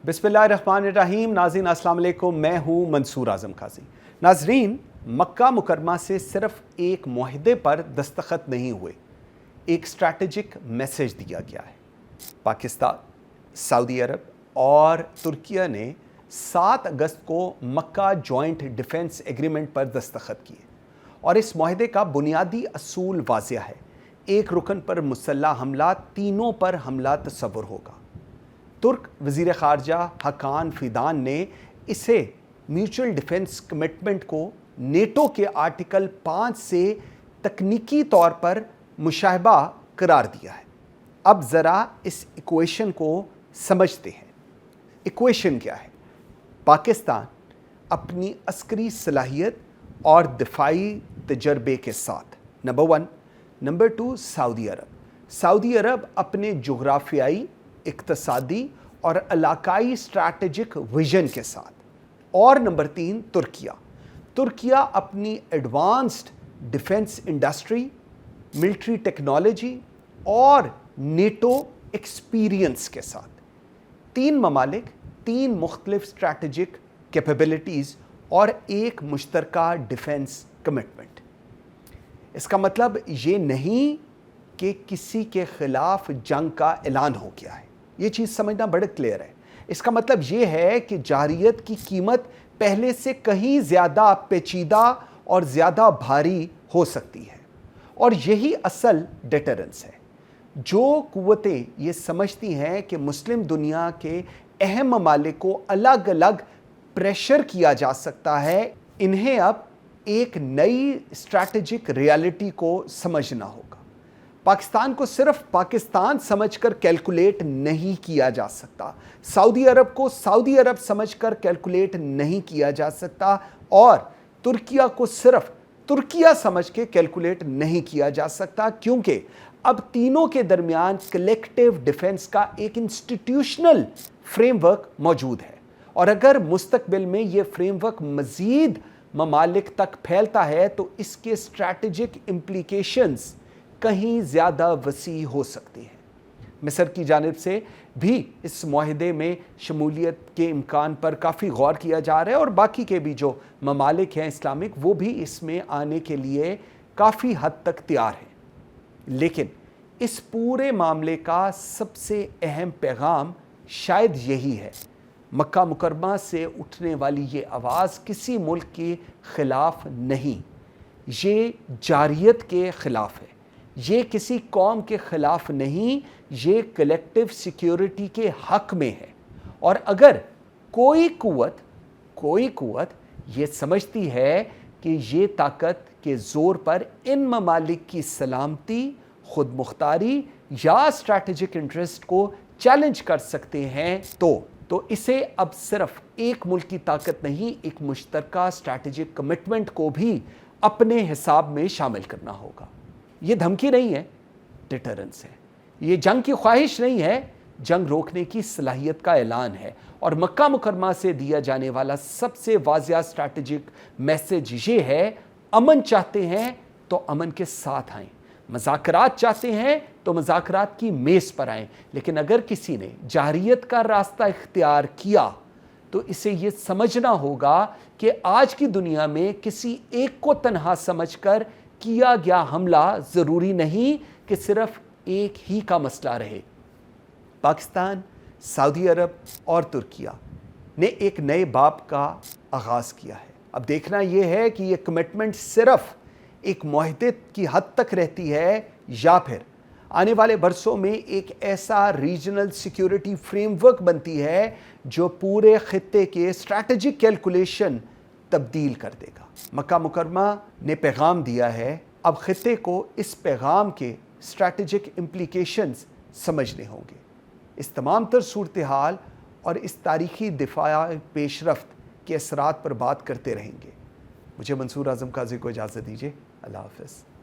बिस्मिल्लाहिर्रहमानिर्रहीम। नाज़रीन अस्सलाम वालेकुम, मैं हूँ मंसूर आज़म काजी। नाज़रीन, मक्का मुकरमा से सिर्फ एक मुआहदे पर दस्तखत नहीं हुए, एक स्ट्रैटेजिक मैसेज दिया गया है। पाकिस्तान, सऊदी अरब और तुर्किया ने 7 अगस्त को मक्का जॉइंट डिफेंस एग्रीमेंट पर दस्तखत किए और इस मुआहदे का बुनियादी असूल वाज़िह है। एक रुकन पर मुसल्लह हमला, तीनों पर हमला तस्वुर होगा। तुर्क वज़ीर ख़ारजा हकान फ़िदान ने इसे म्यूचुअल डिफेंस कमिटमेंट को नेटो के आर्टिकल 5 से तकनीकी तौर पर मुशाहबा करार दिया है। अब ज़रा इस इक्वेशन को समझते हैं। इक्वेशन क्या है? पाकिस्तान अपनी अस्करी सलाहियत और दिफाई तजर्बे के साथ, नंबर 1। नंबर 2, सऊदी अरब अपने जोग्राफियाई, इक्तसादी और इलाकाई स्ट्रैटेजिक विजन के साथ, और नंबर 3, तुर्किया अपनी advanced defence industry, military technology और नेटो एक्सपीरियंस के साथ। 3 ममालिक, 3 मुख्तलिफ स्ट्रैटेजिक कैपेबिलिटीज़ और एक मुश्तरका डिफेंस कमिटमेंट। इसका मतलब ये नहीं कि किसी के खिलाफ जंग का ऐलान हो गया है। ये चीज़ समझना बड़ा क्लियर है। इसका मतलब ये है कि जारियत की कीमत पहले से कहीं ज़्यादा पेचीदा और ज़्यादा भारी हो सकती है, और यही असल डिटरेंस है। जो कुव्वतें ये समझती हैं कि मुस्लिम दुनिया के अहम ममालिक को अलग अलग प्रेशर किया जा सकता है, इन्हें अब एक नई स्ट्रैटेजिक रियलिटी को समझना होगा। पाकिस्तान को सिर्फ पाकिस्तान समझकर कैलकुलेट नहीं किया जा सकता, सऊदी अरब को सऊदी अरब समझकर कैलकुलेट नहीं किया जा सकता, और तुर्किया को सिर्फ तुर्किया समझ के कैलकुलेट नहीं किया जा सकता, क्योंकि अब तीनों के दरमियान कलेक्टिव डिफेंस का एक इंस्टीट्यूशनल फ्रेमवर्क मौजूद है। और अगर मुस्तकबिल में ये फ्रेमवर्क मज़ीद ममालिक तक फैलता है तो इसके स्ट्रैटेजिक इम्प्लीकेशंस कहीं ज़्यादा वसी हो सकती हैं। मिस्र की जानिब से भी इस मुआहदे में शमूलियत के इम्कान पर काफ़ी गौर किया जा रहा है, और बाकी के भी जो ममालिक हैं इस्लामिक, वो भी इसमें आने के लिए काफ़ी हद तक तैयार हैं। लेकिन इस पूरे मामले का सबसे अहम पैगाम शायद यही है: मक्का मुकरमा से उठने वाली ये आवाज़ किसी मुल्क के ख़िलाफ़ नहीं, ये जारियत के ख़िलाफ़ है। ये किसी कौम के ख़िलाफ़ नहीं, ये कलेक्टिव सिक्योरिटी के हक़ में है। और अगर कोई कुव्वत ये समझती है कि ये ताकत के ज़ोर पर इन ममालिक की सलामती, खुद मुख्तारी या स्ट्रैटेजिक इंटरेस्ट को चैलेंज कर सकते हैं, तो इसे अब सिर्फ एक मुल्क की ताकत नहीं, एक मुश्तरका स्ट्रैटेजिक कमिटमेंट को भी अपने हिसाब में शामिल करना होगा। ये धमकी नहीं है, डिटरेंस है। ये जंग की ख्वाहिश नहीं है, जंग रोकने की सलाहियत का ऐलान है। और मक्का मुकरमा से दिया जाने वाला सबसे वाज़िह स्ट्रैटेजिक मैसेज ये है: अमन चाहते हैं तो अमन के साथ आएँ, मज़ाकरात चाहते हैं तो मज़ाकरात की मेज़ पर आएँ। लेकिन अगर किसी ने जारियत का रास्ता इख्तियार किया तो इसे ये समझना होगा कि आज की दुनिया में किसी एक को तन्हा समझकर किया गया हमला ज़रूरी नहीं कि सिर्फ एक ही का मसला रहे। पाकिस्तान, सऊदी अरब और तुर्किया ने एक नए बाब का आगाज़ किया है। अब देखना यह है कि यह कमिटमेंट सिर्फ एक मुआहदे की हद तक रहती है, या फिर आने वाले बरसों में एक ऐसा रीजनल सिक्योरिटी फ्रेमवर्क बनती है जो पूरे खित्ते के स्ट्रैटेजिक कैलकुलेशन तब्दील कर देगा। मक्का मुकरमा ने पैगाम दिया है, अब खित्ते को इस पैगाम के स्ट्रैटेजिक इम्प्लीकेशंस समझने होंगे। इस तमाम तर सूरत हाल और इस तारीखी दिफा पेशरफ्त के असरात पर बात करते रहेंगे। मुझे मंसूर आज़म काजी को इजाज़त दीजिए। अल्लाह हाफ़िज़।